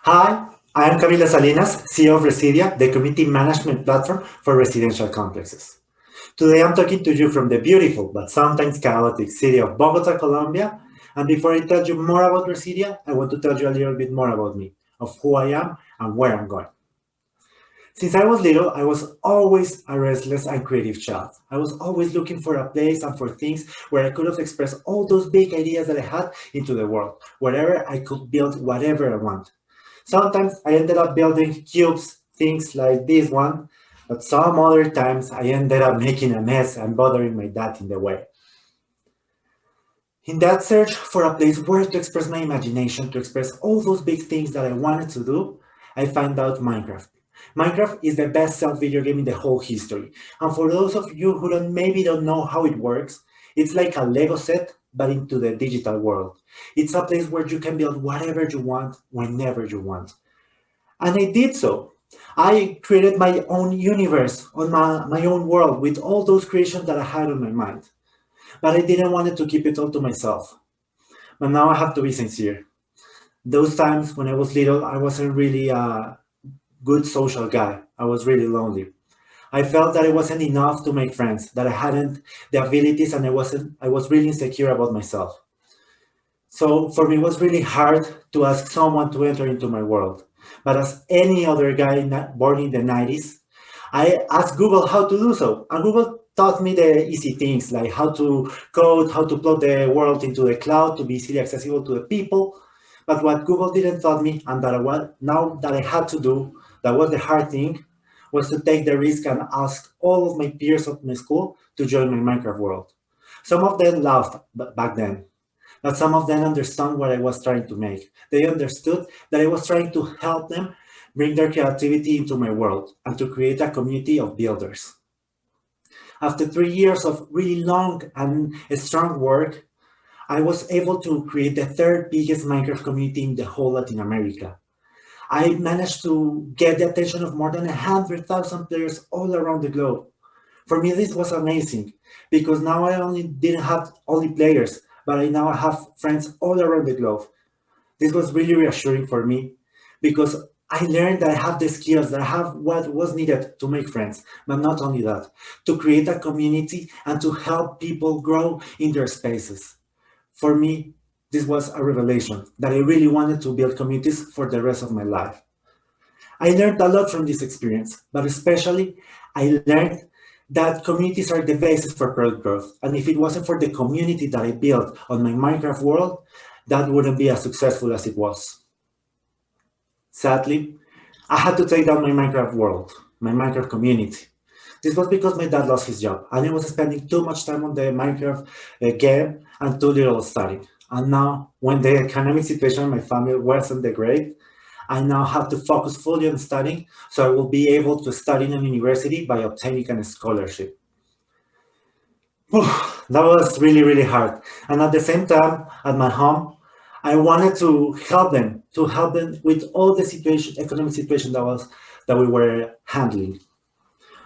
Hi, I am Camilo Salinas, CEO of Residia, the community management platform for residential complexes. Today I'm talking to you from the beautiful but sometimes chaotic city of Bogota, Colombia. And before I tell you more about Residia, I want to tell you a little bit more about me, of who I am and where I'm going. Since I was little, I was always a restless and creative child. I was always looking for a place and for things where I could have expressed all those big ideas that I had into the world, wherever I could build whatever I want. Sometimes I ended up building cubes, things like this one, but some other times I ended up making a mess and bothering my dad in the way. In that search for a place where to express my imagination, to express all those big things that I wanted to do, I found out Minecraft. Minecraft is the best self video game in the whole history. And for those of you who maybe don't know how it works, it's like a Lego set, but into the digital world. It's a place where you can build whatever you want, whenever you want. And I did so. I created my own universe on my own world with all those creations that I had on my mind. But I didn't want to keep it all to myself. But now I have to be sincere. Those times when I was little, I wasn't really a good social guy. I was really lonely. I felt that it wasn't enough to make friends, that I hadn't the abilities and I was really insecure about myself. So for me, it was really hard to ask someone to enter into my world. But as any other guy born in the 90s, I asked Google how to do so. And Google taught me the easy things like how to code, how to plug the world into the cloud to be easily accessible to the people. But what Google didn't taught me, and now that I had to do, that was the hard thing, was to take the risk and ask all of my peers at my school to join my Minecraft world. Some of them laughed back then, but some of them understand what I was trying to make. They understood that I was trying to help them bring their creativity into my world and to create a community of builders. After 3 years of really long and strong work, I was able to create the third biggest Minecraft community in the whole Latin America. I managed to get the attention of more than 100,000 players all around the globe. For me, this was amazing because now I only didn't have only players, but I now have friends all around the globe. This was really reassuring for me because I learned that I have the skills, that I have what was needed to make friends, but not only that, to create a community and to help people grow in their spaces. For me, this was a revelation that I really wanted to build communities for the rest of my life. I learned a lot from this experience, but especially I learned that communities are the basis for product growth. And if it wasn't for the community that I built on my Minecraft world, that wouldn't be as successful as it was. Sadly, I had to take down my Minecraft world, my Minecraft community. This was because my dad lost his job and I was spending too much time on the Minecraft game and too little studying. And now, when the economic situation in my family wasn't that great, I now have to focus fully on studying so I will be able to study in a university by obtaining a scholarship. That was really, really hard. And at the same time, at my home, I wanted to help them with all the economic situation that we were handling.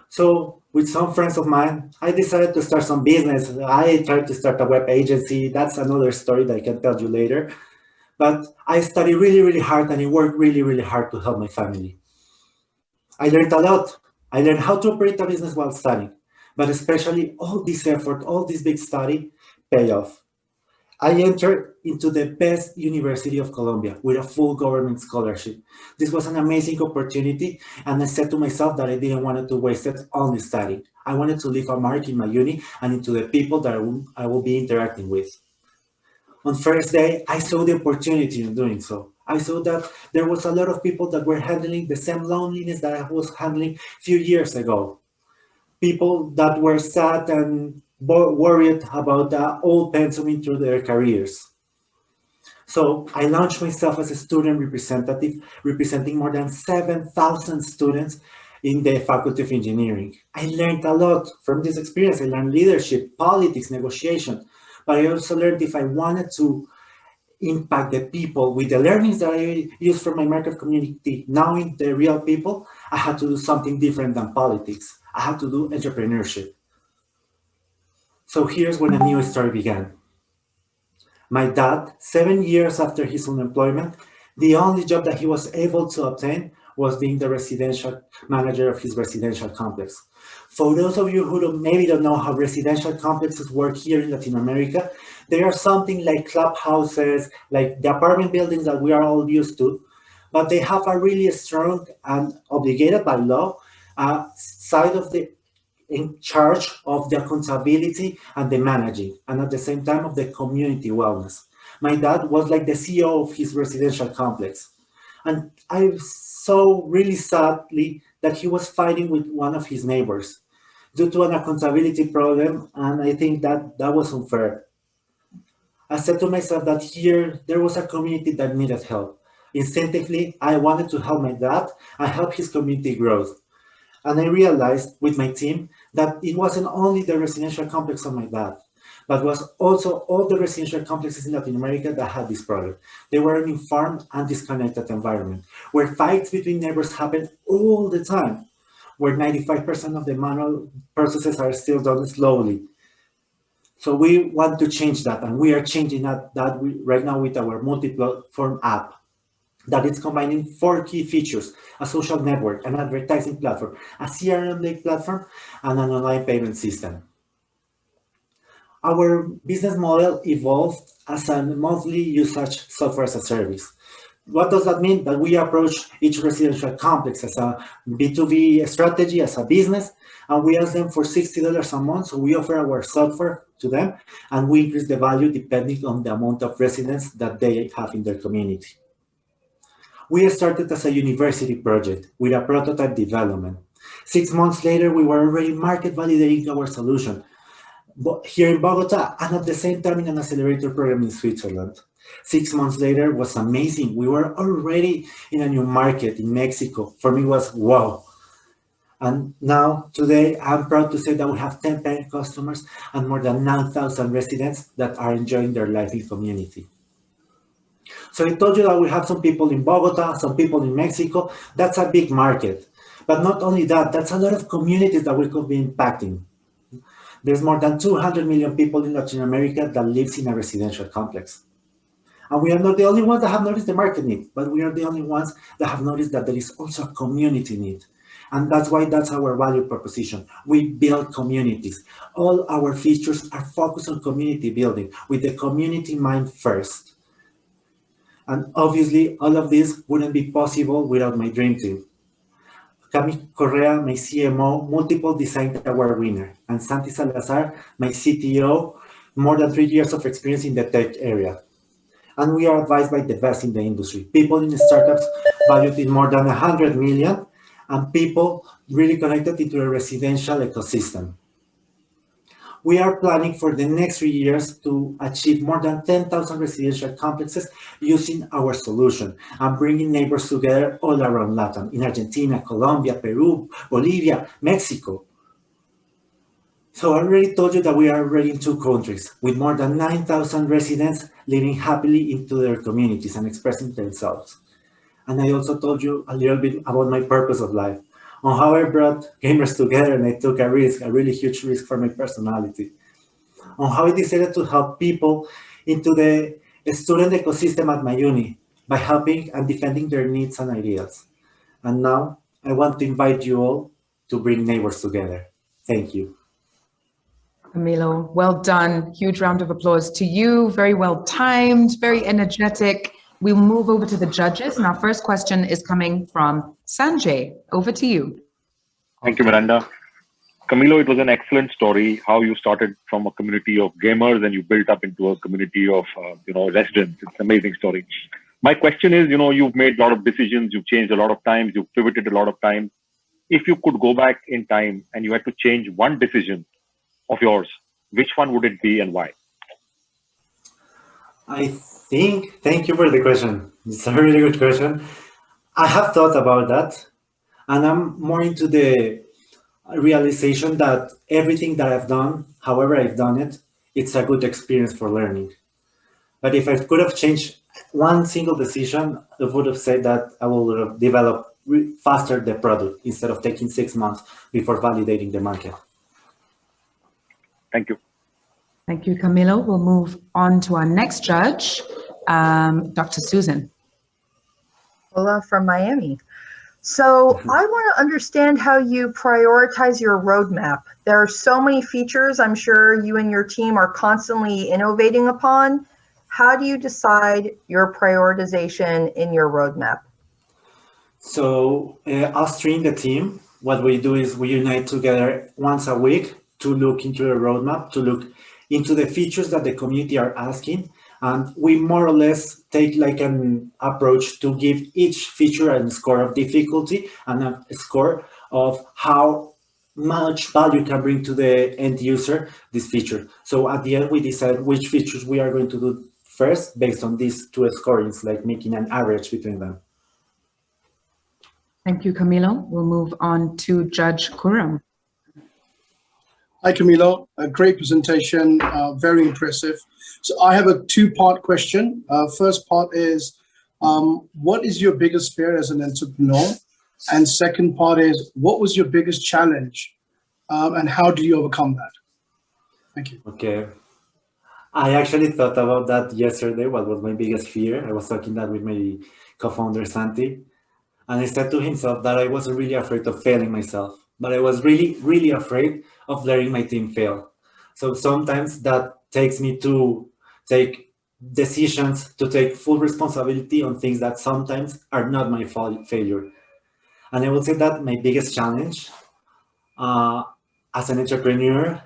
So with some friends of mine, I decided to start some business. I tried to start a web agency. That's another story that I can tell you later. But I studied really, really hard and I worked really, really hard to help my family. I learned a lot. I learned how to operate a business while studying, but especially all this effort, all this big study pay off. I entered into the best university of Colombia with a full government scholarship. This was an amazing opportunity, and I said to myself that I didn't want to waste it only studying. I wanted to leave a mark in my uni and into the people that I will be interacting with. On first day, I saw the opportunity in doing so. I saw that there was a lot of people that were handling the same loneliness that I was handling a few years ago. People that were sad and worried about the old pensum into their careers. So I launched myself as a student representative, representing more than 7,000 students in the Faculty of Engineering. I learned a lot from this experience. I learned leadership, politics, negotiation, but I also learned if I wanted to impact the people with the learnings that I used from my Minecraft community, knowing the real people, I had to do something different than politics. I had to do entrepreneurship. So here's when a new story began. My dad, 7 years after his unemployment, The only job that he was able to obtain was being the residential manager of his residential complex. For those of you who maybe don't know how residential complexes work here in Latin America, they are something like clubhouses, like the apartment buildings that we are all used to, but they have a really strong and obligated by law side of the in charge of the accountability and the managing, and at the same time of the community wellness. My dad was like the CEO of his residential complex. And I saw really sadly that he was fighting with one of his neighbors due to an accountability problem, and I think that that was unfair. I said to myself that here there was a community that needed help. Instinctively, I wanted to help my dad and help his community growth. And I realized with my team that it wasn't only the residential complex of my dad, but was also all the residential complexes in Latin America that had this problem. They were an informed and disconnected environment where fights between neighbors happen all the time, where 95% of the manual processes are still done slowly. So we want to change that, and we are changing that right now with our multi-platform app that is combining 4 key features: a social network, an advertising platform, a CRM-like platform, and an online payment system. Our business model evolved as a monthly usage software as a service. What does that mean? That we approach each residential complex as a B2B strategy, as a business, and we ask them for $60 a month. So we offer our software to them, and we increase the value depending on the amount of residents that they have in their community. We started as a university project with a prototype development. 6 months later, we were already market validating our solution here in Bogota, and at the same time in an accelerator program in Switzerland. 6 months later was amazing. We were already in a new market in Mexico. For me, it was wow. And now, today, I'm proud to say that we have 10 paying customers and more than 9,000 residents that are enjoying their life in community. So I told you that we have some people in Bogota, some people in Mexico. That's a big market. But not only that, that's a lot of communities that we could be impacting. There's more than 200 million people in Latin America that lives in a residential complex. And we are not the only ones that have noticed the market need, but we are the only ones that have noticed that there is also a community need. And that's why that's our value proposition. We build communities. All our features are focused on community building with the community in mind first. And obviously, all of this wouldn't be possible without my dream team. Camilo Correa, my CMO, multiple design award winner, and Santi Salazar, my CTO, more than 3 years of experience in the tech area. And we are advised by the best in the industry. People in startups valued in more than 100 million, and people really connected into a residential ecosystem. We are planning for the next 3 years to achieve more than 10,000 residential complexes using our solution and bringing neighbors together all around Latin, in Argentina, Colombia, Peru, Bolivia, Mexico. So I already told you that we are already in 2 countries with more than 9,000 residents living happily into their communities and expressing themselves. And I also told you a little bit about my purpose of life, on how I brought gamers together and I took a risk, a really huge risk for my personality, on how I decided to help people into the student ecosystem at my uni by helping and defending their needs and ideals. And now I want to invite you all to bring neighbors together. Thank you. Camilo, well done. Huge round of applause to you. Very well timed, very energetic. We'll move over to the judges, and our first question is coming from Sanjay. Over to you. Thank you, Miranda. Camilo, it was an excellent story, how you started from a community of gamers and you built up into a community of residents. It's an amazing story. My question is, you've made a lot of decisions, you've changed a lot of times, you've pivoted a lot of times. If you could go back in time and you had to change one decision of yours, which one would it be and why? Thank you for the question. It's a really good question. I have thought about that, and I'm more into the realization that everything that I've done, however I've done it, it's a good experience for learning. But if I could have changed one single decision, I would have said that I would have developed faster the product instead of taking 6 months before validating the market. Thank you. Thank you, Camilo. We'll move on to our next judge, Dr. Susan. Hola from Miami. So I want to understand how you prioritize your roadmap. There are so many features I'm sure you and your team are constantly innovating upon. How do you decide your prioritization in your roadmap? So us three in the team, what we do is we unite together once a week to look into the roadmap, to look into the features that the community are asking. And we more or less take like an approach to give each feature a score of difficulty and a score of how much value can bring to the end user this feature. So at the end, we decide which features we are going to do first based on these two scorings, like making an average between them. Thank you, Camilo. We'll move on to Judge Kuram. Hi, Camilo. A great presentation, very impressive. So I have a two-part question. First part is, what is your biggest fear as an entrepreneur? And second part is, what was your biggest challenge and how did you overcome that? Thank you. Okay. I actually thought about that yesterday. What was my biggest fear? I was talking that with my co-founder, Santi. And I said to himself that I wasn't really afraid of failing myself, but I was really, really afraid of letting my team fail. So sometimes that takes me to take decisions, to take full responsibility on things that sometimes are not my failure. And I would say that my biggest challenge as an entrepreneur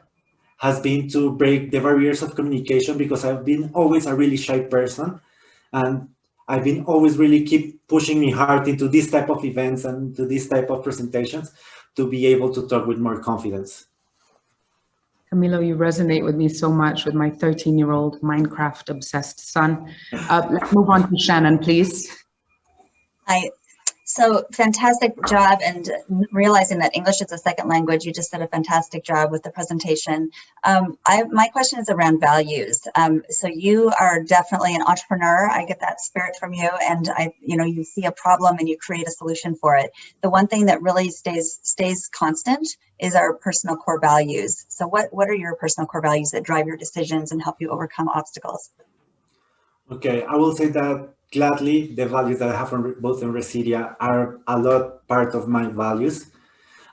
has been to break the barriers of communication, because I've been always a really shy person, and I've been always really keep pushing me hard into this type of events and to this type of presentations to be able to talk with more confidence. Camilo, you resonate with me so much with my 13-year-old Minecraft obsessed son. Let's move on to Shannon, please. Hi. So fantastic job, and realizing that English is a second language, you just did a fantastic job with the presentation. My question is around values. So you are definitely an entrepreneur. I get that spirit from you, and you see a problem and you create a solution for it. The one thing that really stays constant is our personal core values. So what are your personal core values that drive your decisions and help you overcome obstacles? Okay, I will say that gladly the values that I have from both in Residia are a lot part of my values.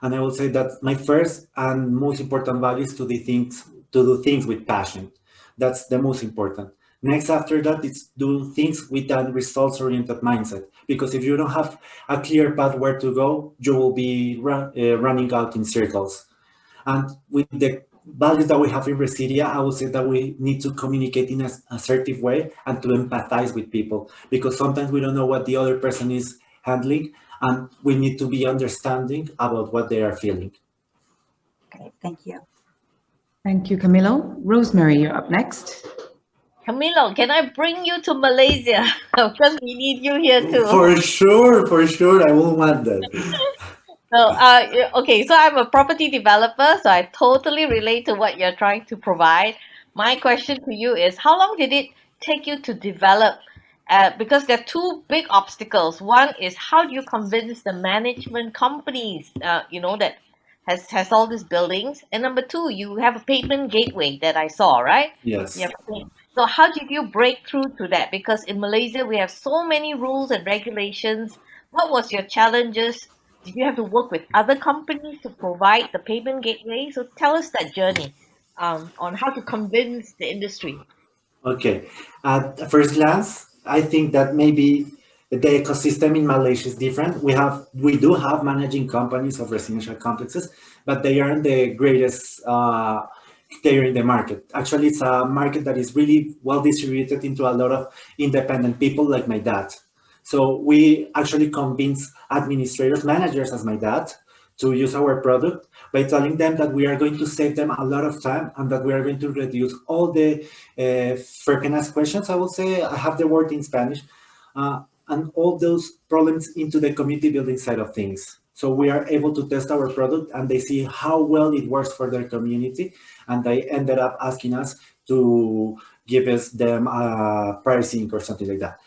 And I will say that my first and most important value is to do things with passion. That's the most important. Next, after that, it's do things with that results-oriented mindset. Because if you don't have a clear path where to go, you will be running out in circles. And with the values that we have in Residia, I would say that we need to communicate in an assertive way and to empathize with people, because sometimes we don't know what the other person is handling, and we need to be understanding about what they are feeling. Okay, thank you. Thank you, Camilo. Rosemary, you're up next. Camilo, can I bring you to Malaysia? Because we need you here too. For sure, I will want that. So, okay, so I'm a property developer, so I totally relate to what you're trying to provide. My question to you is, how long did it take you to develop? Because there are two big obstacles. One is, how do you convince the management companies, that has all these buildings? And number two, you have a payment gateway that I saw, right? Yes. Yeah. So how did you break through to that? Because in Malaysia, we have so many rules and regulations. What was your challenges? Did you have to work with other companies to provide the payment gateway? So tell us that journey on how to convince the industry. Okay. At first glance, I think that maybe the ecosystem in Malaysia is different. We do have managing companies of residential complexes, but they aren't the greatest player in the market. Actually, it's a market that is really well distributed into a lot of independent people like my dad. So we actually convince administrators, managers as my dad, to use our product by telling them that we are going to save them a lot of time and that we are going to reduce all the frequent questions. I will say, I have the word in Spanish, and all those problems into the community building side of things. So we are able to test our product and they see how well it works for their community. And they ended up asking us to give them pricing or something like that.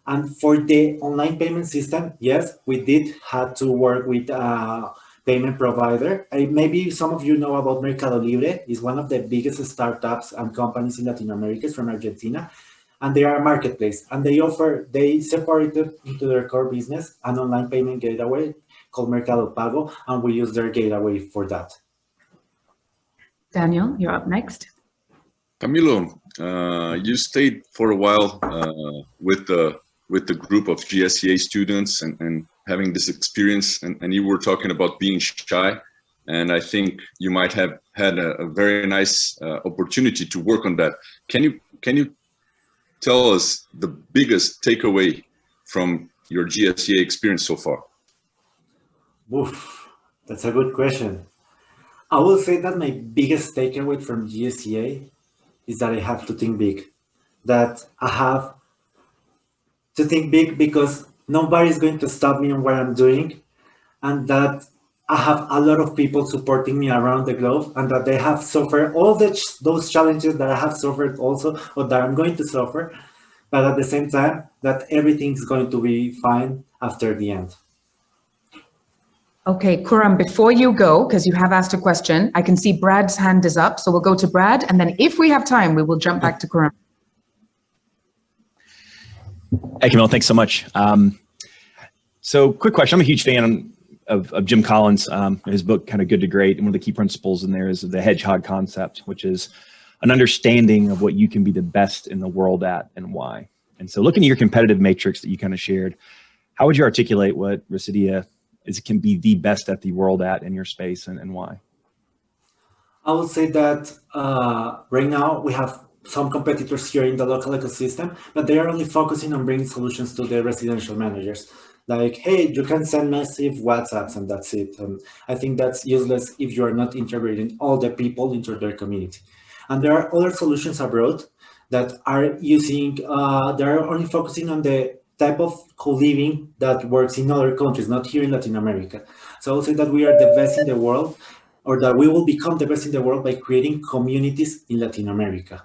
And for the online payment system, yes, we did have to work with a payment provider. Maybe some of you know about Mercado Libre. It's one of the biggest startups and companies in Latin America. It's from Argentina. and they are a marketplace, and they separated into their core business an online payment gateway called Mercado Pago, and we use their gateway for that. Daniel, you're up next. Camilo, you stayed for a while with the group of GSEA students and having this experience, and you were talking about being shy, and I think you might have had a very nice opportunity to work on that. Can you tell us the biggest takeaway from your GSEA experience so far? Oof, that's a good question. I will say that my biggest takeaway from GSEA is that I have to think big. That I have to think big because nobody's going to stop me on what I'm doing, and that I have a lot of people supporting me around the globe, and that they have suffered all those challenges that I have suffered also, or that I'm going to suffer, but at the same time, that everything's going to be fine after the end. Okay, Kuram, before you go, because you have asked a question, I can see Brad's hand is up, so we'll go to Brad, and then if we have time, we will jump back to Kuram. Hey, Camilo, thanks so much. So quick question. I'm a huge fan of Jim Collins. His book, kind of Good to Great, and one of the key principles in there is the hedgehog concept, which is an understanding of what you can be the best in the world at and why. And so looking at your competitive matrix that you kind of shared, how would you articulate what Residia can be the best at the world at in your space and why? I would say that right now we have some competitors here in the local ecosystem, but they are only focusing on bringing solutions to the residential managers. Like, hey, you can send massive WhatsApps and that's it. And I think that's useless if you are not integrating all the people into their community. And there are other solutions abroad that are using, they're only focusing on the type of co-living that works in other countries, not here in Latin America. So I'll say that we are the best in the world, or that we will become the best in the world by creating communities in Latin America.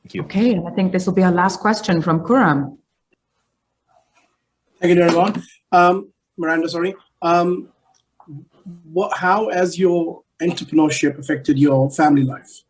Thank you. Okay, and I think this will be our last question from Kuram. Thank you, everyone. Miranda, sorry. How has your entrepreneurship affected your family life?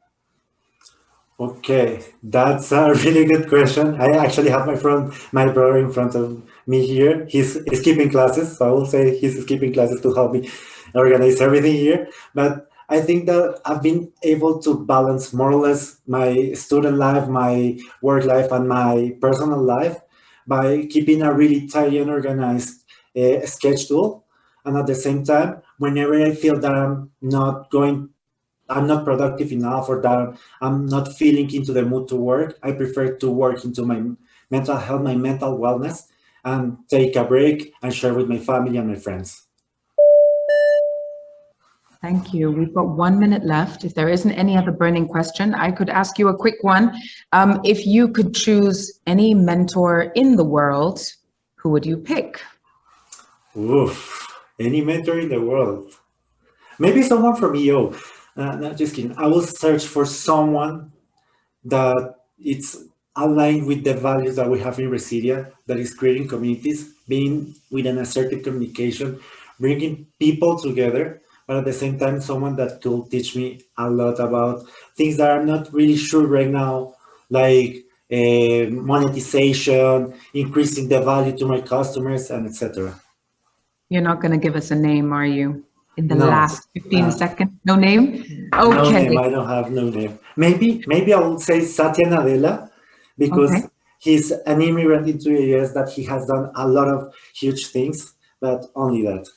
Okay, that's a really good question. I actually have my brother in front of me here. He's skipping classes, so I will say he's skipping classes to help me organize everything here. But I think that I've been able to balance more or less my student life, my work life, and my personal life by keeping a really tidy and organized schedule. And at the same time, whenever I feel that I'm not productive enough, or that I'm not feeling into the mood to work, I prefer to work into my mental health, my mental wellness, and take a break and share with my family and my friends. Thank you. We've got 1 minute left. If there isn't any other burning question, I could ask you a quick one. If you could choose any mentor in the world, who would you pick? Oof, any mentor in the world. Maybe someone from EO. No, just kidding. I will search for someone that it's aligned with the values that we have in Residia, that is creating communities, being with an assertive communication, bringing people together, but at the same time, someone that could teach me a lot about things that I'm not really sure right now, like monetization, increasing the value to my customers, and etc. You're not going to give us a name, are you? In the No. last 15 seconds? No name? Okay. No name, I don't have no name. Maybe I would say Satya Nadella, because he's an immigrant into the US, that he has done a lot of huge things, but only that.